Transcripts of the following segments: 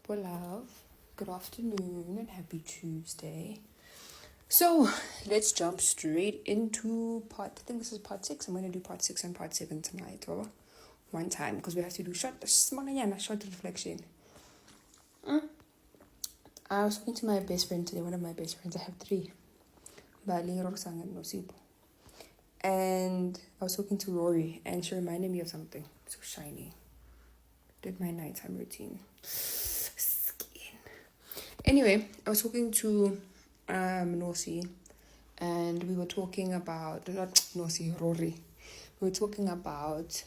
Well, love, good afternoon and happy Tuesday. So, let's jump straight into I think this is part 6. I'm going to do part 6 and part 7 tonight, or one time, because we have to do short reflection. I was talking to my best friend today, one of my best friends. I have 3. Bali, Roxang, and Nosipo. And I was talking to Rory, and she reminded me of something so shiny. Did my nighttime routine. Anyway, I was talking to Nosi, and we were talking about, not Nosi, Rory. We were talking about,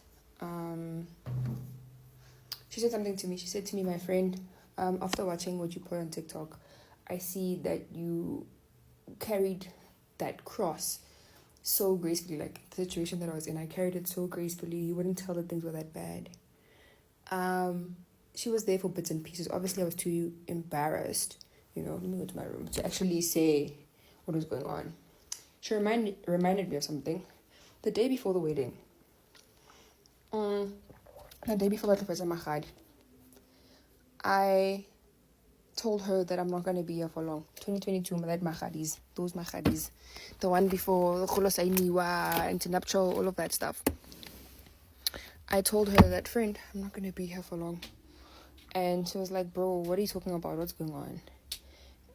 she said something to me. She said to me, my friend, after watching what you put on TikTok, I see that you carried that cross so gracefully. Like the situation that I was in, I carried it so gracefully. You wouldn't tell that things were that bad. She was there for bits and pieces. Obviously, I was too embarrassed, let me go to my room, to actually say what was going on. She reminded me of something. The day before the wedding, the day before the first Mahad, I told her that I'm not going to be here for long. 2022, those Mahadis, the one before Kholosainiwa, International, all of that stuff. I told her that, friend, I'm not going to be here for long. And she was like, bro, what are you talking about? What's going on?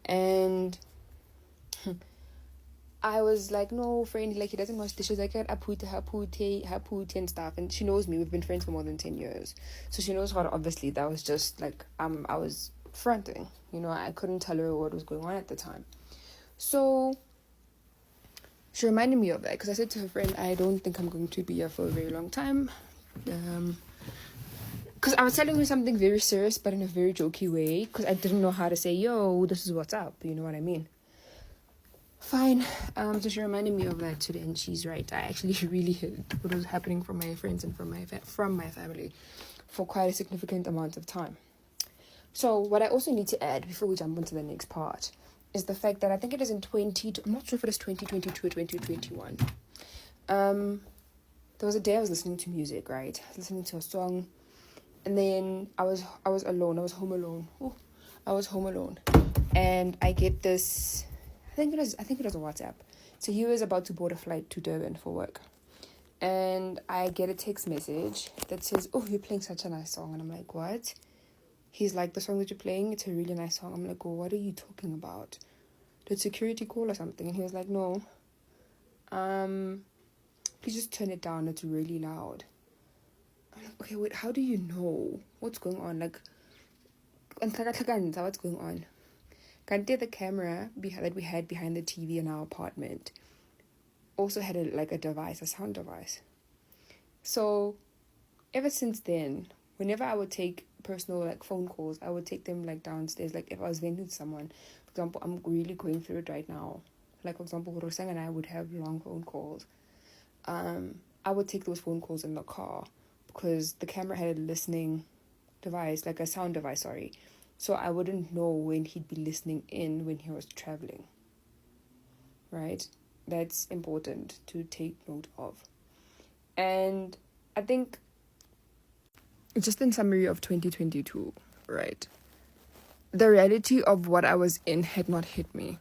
And I was like, no, friend, like, he doesn't wash dishes. I can't haputi and stuff. And she knows me. We've been friends for more than 10 years. So she knows how, obviously, that was just, like, I was fronting. I couldn't tell her what was going on at the time. So she reminded me of that, because I said to her, friend, I don't think I'm going to be here for a very long time. Because I was telling her something very serious, but in a very jokey way, because I didn't know how to say, yo, this is what's up, you know what I mean? Fine. So she reminded me of that today, and she's right. I actually really heard what was happening from my friends and from my family for quite a significant amount of time. So what I also need to add before we jump into the next part is the fact that I think it is in I'm not sure if it is 2022 or 2021. There was a day I was listening to music, right? Listening to a song. And then I was alone. I was home alone. I was home alone. And I get this, I think it was a WhatsApp. So he was about to board a flight to Durban for work. And I get a text message that says, oh, you're playing such a nice song. And I'm like, what? He's like, the song that you're playing, it's a really nice song. I'm like, well, what are you talking about? Did security call or something? And he was like, no. Please just turn it down. It's really loud. I'm like, okay, wait, how do you know what's going on? Like, what's going on? The camera that we had behind the TV in our apartment also had a sound device. So ever since then, whenever I would take personal phone calls, I would take them downstairs. If I was venting to someone, for example, I'm really going through it right now. For example, Rosang and I would have long phone calls. I would take those phone calls in the car, because the camera had a listening device, a sound device, sorry. So I wouldn't know when he'd be listening in when he was traveling. Right? That's important to take note of. And I think, just in summary of 2022, right? The reality of what I was in had not hit me.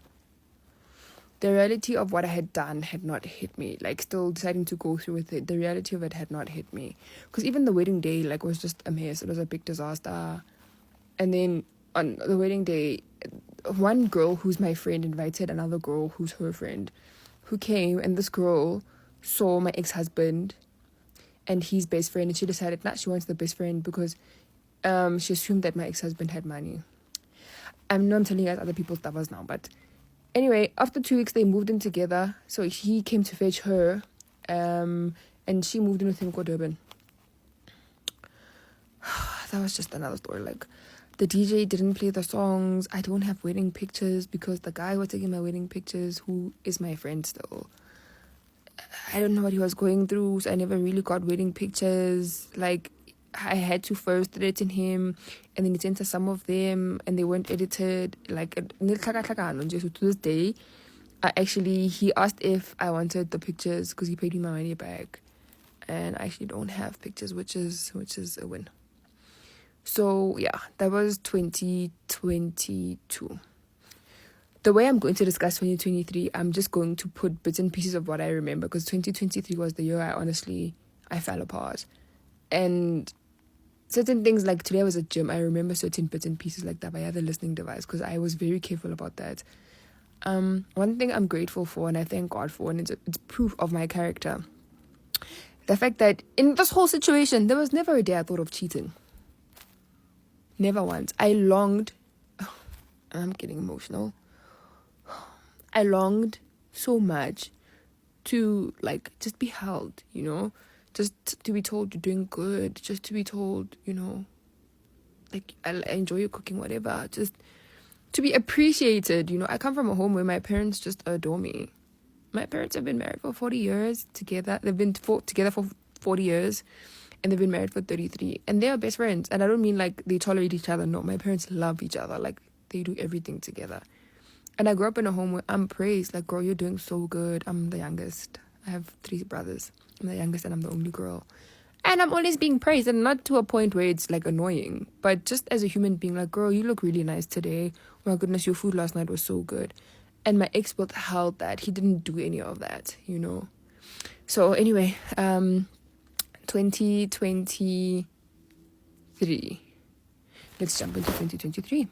The reality of what I had done had not hit me. Still deciding to go through with it, the reality of it had not hit me. Because even the wedding day, was just a mess. It was a big disaster. And then on the wedding day, one girl who's my friend invited another girl who's her friend, who came, and this girl saw my ex-husband and his best friend, and she decided she wants the best friend because she assumed that my ex-husband had money. I know I'm telling you guys other people's stuff now, but anyway, after 2 weeks, they moved in together. So he came to fetch her, and she moved in with him to Durban. That was just another story. The DJ didn't play the songs. I don't have wedding pictures because the guy who was taking my wedding pictures, who is my friend still, I don't know what he was going through, so I never really got wedding pictures. I had to first threaten him, and then he sent us some of them, and they weren't edited. So to this day, he asked if I wanted the pictures because he paid me my money back, and I actually don't have pictures, which is a win. So yeah, that was 2022. The way I'm going to discuss 2023, I'm just going to put bits and pieces of what I remember, because 2023 was the year I fell apart. And certain things, like today I was at gym, I remember certain bits and pieces like that. I had the listening device because I was very careful about that. One thing I'm grateful for, and I thank God for, and it's proof of my character, the fact that in this whole situation, there was never a day I thought of cheating. Never once. I longed, I'm getting emotional. I longed so much to like just be held, just to be told you're doing good, just to be told, like I enjoy your cooking, whatever, just to be appreciated. I come from a home where my parents just adore me. My parents have been married for 40 years together. They've been together for 40 years, and they've been married for 33, and they are best friends. And I don't mean like they tolerate each other. No, my parents love each other. Like they do everything together. And I grew up in a home where I'm praised. Like, girl, you're doing so good. I'm the youngest. I have 3 brothers. I'm the youngest and I'm the only girl. And I'm always being praised, and not to a point where it's like annoying, but just as a human being, like, girl, you look really nice today. Oh my goodness, your food last night was so good. And my ex-boss held that. He didn't do any of that, So anyway, 2023. Let's jump into 2023.